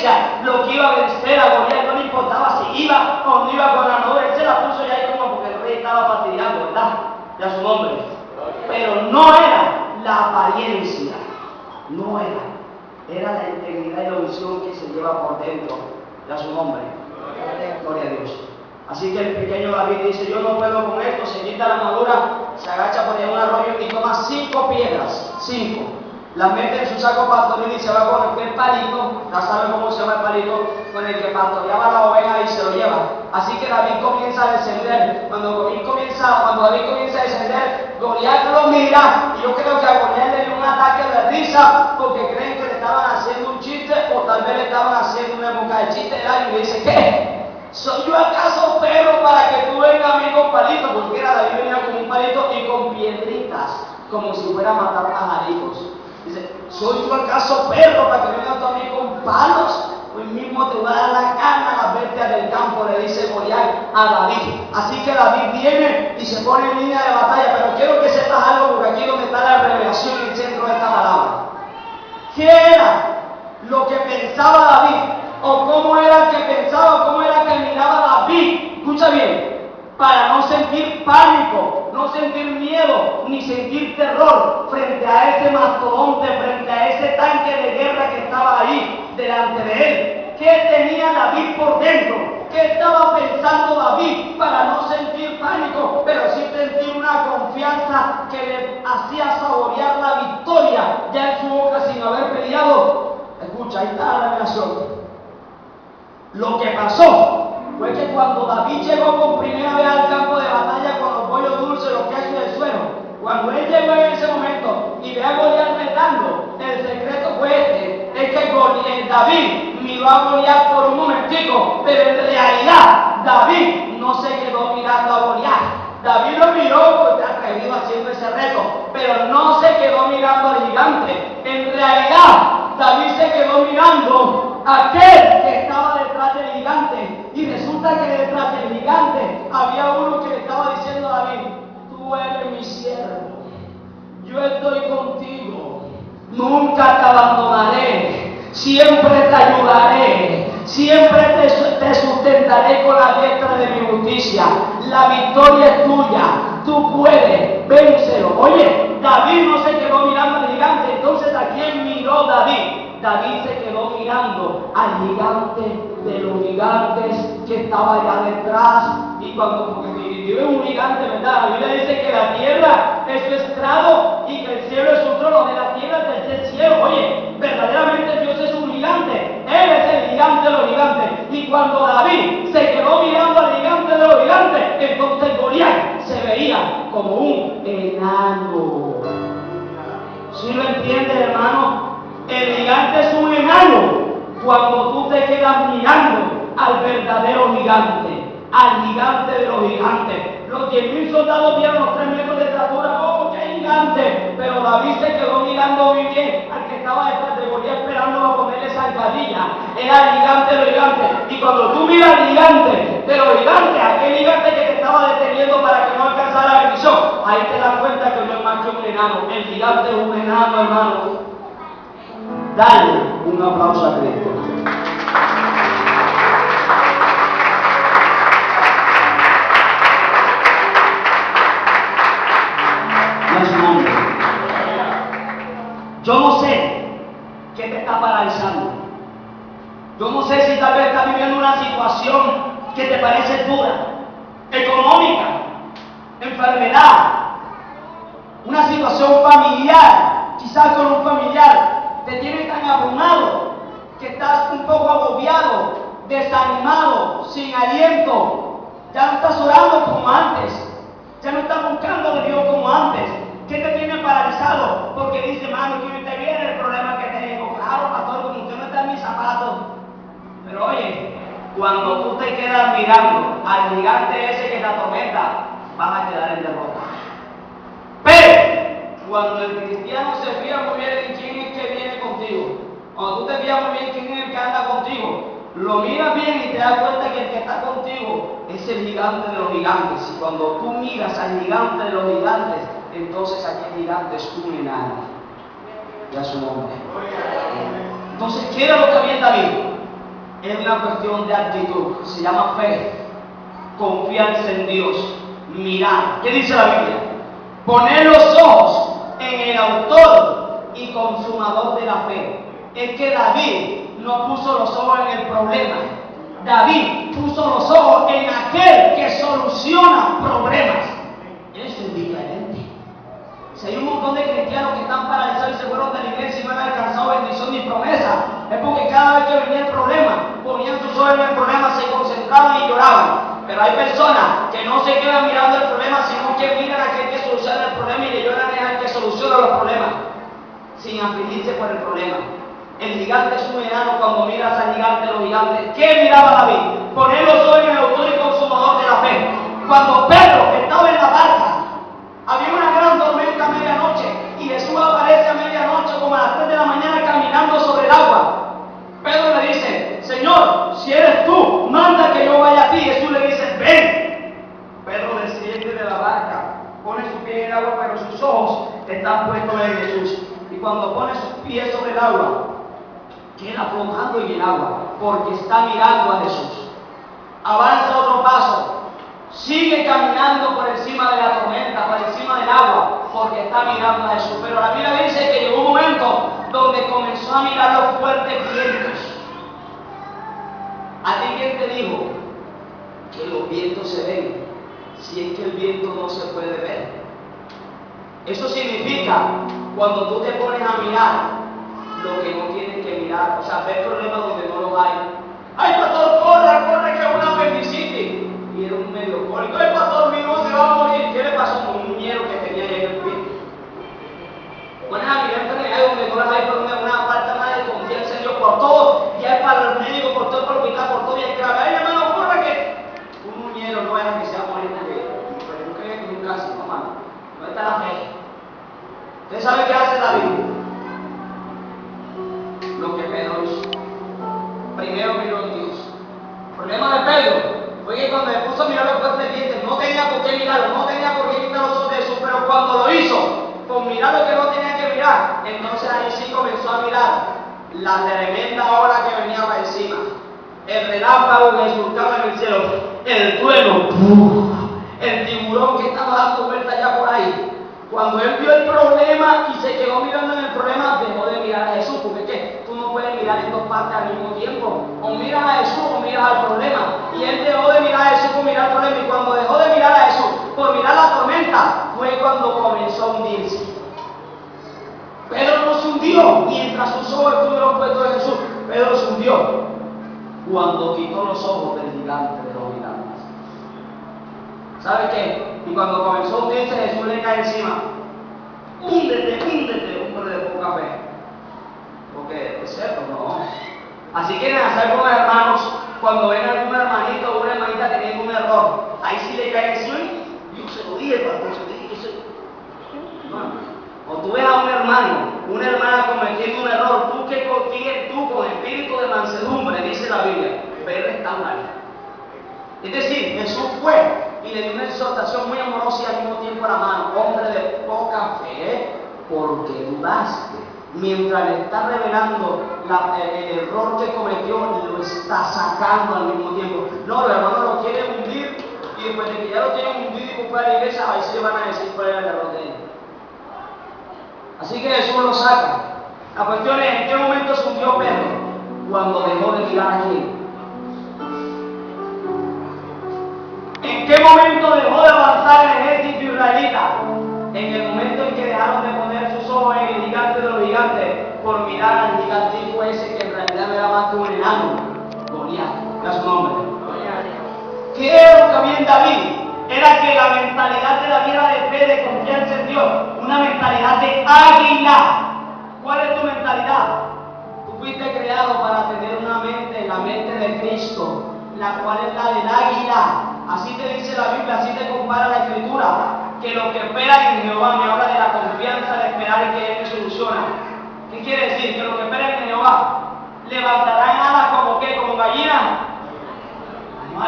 decía lo que iba a vencer a Goliat, no le importaba si iba o no iba con la armadura, él se la puso ya ahí como porque el rey estaba fastidiando, ¿verdad? Ya su nombre. Pero no era la apariencia, no era la integridad y la visión que se lleva por dentro, ya su nombre. Gloria a Dios. Así que el pequeño David dice, yo no puedo con esto, se quita la armadura, se agacha por un arroyo y toma 5 piedras, 5. Las mete en su saco pastoril y se va con aquel palito, ya saben cómo se llama el palito, con el que pastoreaba la oveja y se lo lleva. Así que David comienza a descender. Cuando David comienza a descender, Goliat lo mira, y yo creo que a Goliat le dio un ataque de risa, porque creen que le estaban haciendo un chiste, o tal vez le estaban haciendo una época de chiste de alguien, y le dice, ¿qué? ¿Soy yo acaso perro para que tú vengas a mí con palitos? Porque David venía con un palito y con piedritas, como si fuera a matar pajaritos. Dice, ¿soy yo acaso perro para que vengas tú a mí con palos? Hoy mismo te voy a dar la carne a las bestias del campo, le dice Goliat a David. Así que David viene y se pone en línea de batalla, pero quiero que sepas algo, porque aquí es donde está la revelación en el centro de esta palabra. ¿Qué era lo que pensaba David? ¿O cómo era que pensaba, cómo era que miraba David? Escucha bien, para no sentir pánico, no sentir miedo, ni sentir terror frente a ese mastodonte, frente a ese tanque de guerra que estaba ahí delante de él. ¿Qué tenía David por dentro? ¿Qué estaba pensando David para no sentir pánico, pero sí sentir una confianza que le hacía saborear la victoria ya en su boca sin haber peleado? Escucha, ahí está la revelación. Lo que pasó fue que cuando David llegó por primera vez al campo de batalla con los pollos dulces, los quesos del suelo, cuando él llegó en ese momento y ve a Goliat retando, el secreto fue es que David miró a Goliat por un momentico, pero en realidad David no se quedó mirando a Goliat. David lo miró porque está atrevido haciendo ese reto, pero no se quedó mirando al gigante. En realidad David se quedó mirando a aquel que estaba detrás del gigante, y resulta que detrás del gigante había uno que le estaba diciendo a David, tú eres mi siervo, yo estoy contigo, nunca te abandonaré, siempre te ayudaré, siempre te sustentaré con la diestra de mi justicia, la victoria es tuya, tú puedes, vénselo. Oye, David no se quedó mirando al gigante, entonces ¿a quién miró David? David se quedó mirando al gigante de los gigantes que estaba allá detrás. Y cuando vive un gigante, ¿verdad? La Biblia dice que la tierra es su estrado y que el cielo es su trono, de la tierra es el cielo. Oye, verdaderamente Dios es un gigante, Él es el gigante de los gigantes. Y cuando David se quedó mirando al gigante de los gigantes, entonces Goliat se veía como un enano. ¿Sí lo entiendes, hermano? El gigante es un enano cuando tú te quedas mirando al verdadero gigante, al gigante de los gigantes. Los 10,000 soldados vieron los 3 metros de estatura, ¡oh, qué gigante! Pero David se quedó mirando muy bien al que estaba detrás de Goliat esperando a ponerle zancadilla. Era el gigante de los gigantes. Y cuando tú miras al gigante de los gigantes, aquel gigante que te estaba deteniendo para que no alcanzara la bendición, ahí te das cuenta que no es más que un enano. El gigante es un enano, hermano. Dale un aplauso a Cristo. No es su nombre. Yo no sé qué te está paralizando. Yo no sé si tal vez estás viviendo una situación que te parece dura, económica, enfermedad, una situación familiar, quizás con un familiar. Te tienes tan abrumado que estás un poco agobiado, desanimado, sin aliento. Ya no estás orando como antes, ya no estás buscando de Dios como antes. ¿Qué te tiene paralizado? Porque dice, hermano, que te viene el problema que tengo. Claro, pastor, como usted no está en mis zapatos. Pero oye, cuando tú te quedas mirando al gigante ese que te atormenta, vas a quedar en derrota. Pero cuando el cristiano se fija muy bien en quién es que viene contigo, cuando tú te fijas muy bien quién es el que anda contigo, lo miras bien y te das cuenta que el que está contigo es el gigante de los gigantes. Y cuando tú miras al gigante de los gigantes, entonces aquel gigante es un enano. Ya su nombre. Entonces, ¿qué era lo que había en David? es una cuestión de actitud, se llama fe, confianza en Dios, mirar. ¿Qué dice la Biblia? Poner los ojos en el autor y consumador de la fe. Es que David no puso los ojos en el problema, David puso los ojos en aquel que soluciona problemas. Eso es diferente. Si hay un montón de cristianos que están paralizados y se fueron de la iglesia y no han alcanzado bendición ni promesa, es porque cada vez que venía el problema, ponían sus ojos en el problema, se concentraban y lloraban. Pero hay personas que no se quedan mirando el problema, sino que miran a aquel que soluciona el problema y le lloran al que soluciona los problemas, sin afligirse por el problema. El gigante es un enano cuando miras al gigante de los gigantes. ¿Qué miraba David? Poner los ojos en el autor y consumador de la fe. Cuando Pedro estaba en la barca, había una gran tormenta a medianoche y Jesús aparece a medianoche como a las 3 de la mañana caminando sobre el agua. Pedro le dice: Señor, si eres tú, manda que yo vaya a ti. Jesús le dice: ven. Pedro desciende de la barca, pone su pie en el agua, pero sus ojos están puestos en Jesús. Y cuando pone sus pies sobre el agua, queda flotando en el agua, porque está mirando a Jesús. Avanza otro paso, sigue caminando por encima de la tormenta, por encima del agua, porque está mirando a Jesús. Pero la Biblia dice que llegó un momento donde comenzó a mirar los fuertes vientos. ¿A ti quién te dijo que los vientos se ven si es que el viento no se puede ver? Eso significa, cuando tú te pones a mirar lo que no tienes que mirar, o sea, ver problemas donde no los hay. ¡Ay, pastor, corre, que es una apendicitis! Y era un medio cólico. ¡Ay, pastor, mi hijo se va a morir! ¿Qué le pasó con un muñero que tenía ahí en el pie? Pones a mirar enfermedades donde no las hay, por una falta más de confianza en Dios, por todo, ya es para el médico, por todo, por el hospital, por todo, y es grave. ¡Ay, hermano, corre que un muñero no era que se va a morir porque yo creía que un cáncer, mamá. No está la fe. ¿Usted sabe qué hace David? Lo que Pedro hizo. Primero miró en Dios. El problema de Pedro fue que cuando le puso a mirar los fuertes vientos, no tenía por qué mirarlo, no tenía por qué quitar los ojos de Jesús, pero cuando lo hizo, con mirar lo que no tenía que mirar, entonces ahí sí comenzó a mirar la tremenda ola que venía para encima, el relámpago que surcaba en el cielo, el trueno, el tiburón que estaba dando vueltas ya por ahí. Cuando él vio el problema y se quedó mirando en el problema, dejó de mirar a Jesús, porque ¿qué? Tú no puedes mirar en dos partes al mismo tiempo. O miras a Jesús o miras al problema. Y él dejó de mirar a Jesús por mirar el problema. Y cuando dejó de mirar a Jesús por mirar la tormenta, fue cuando comenzó a hundirse. Pedro no se hundió mientras sus ojos estuvieron puestos en Jesús. Pedro se hundió cuando quitó los ojos del gigante de los gigantes. ¿Sabe qué? Y cuando comenzó a hundirse, Jesús le cae encima. Húndete, hombre de poca fe. Porque es cierto, no. Así quieren hacer con los hermanos, cuando ven a algún hermanito o una hermanita teniendo un error, ahí sí le cae encima. Yo se lo dije, pastor, se lo dije. O tú ves a un hermano, una hermana cometiendo un error, tú que consigues tú con espíritu de mansedumbre, dice la Biblia, ve restaurarla. Es decir, Jesús fue y le dio una exhortación muy amorosa y al mismo tiempo la mano: hombre de poca fe, porque dudaste. Mientras le está revelando el error que cometió, lo está sacando al mismo tiempo. No, los hermanos lo quieren hundir y después de que ya lo tienen hundido y por la iglesia, ahí sí le van a decir cuál era el error de él. Así que Jesús lo saca. La cuestión es: ¿en qué momento se hundió Pedro? Cuando dejó de mirar aquí. ¿En qué momento dejó de avanzar el ejército israelita? En el momento en que dejaron de poner sus ojos en el gigante de los gigantes por mirar al gigantico ese que en realidad no era más que un enano, Goliat, era su nombre. ¿Qué era lo que había en David? Era que la mentalidad de David era de fe, de confianza en Dios, una mentalidad de águila. ¿Cuál es tu mentalidad? Tú fuiste creado para tener una mente, la mente de Cristo, la cual es la del águila. Así te dice la Biblia, así te compara la Escritura, que los que esperan en Jehová, me habla de la confianza de esperar en que Él me soluciona. ¿Qué quiere decir? Que los que esperan en Jehová levantarán alas como ¿qué? Como gallinas. No,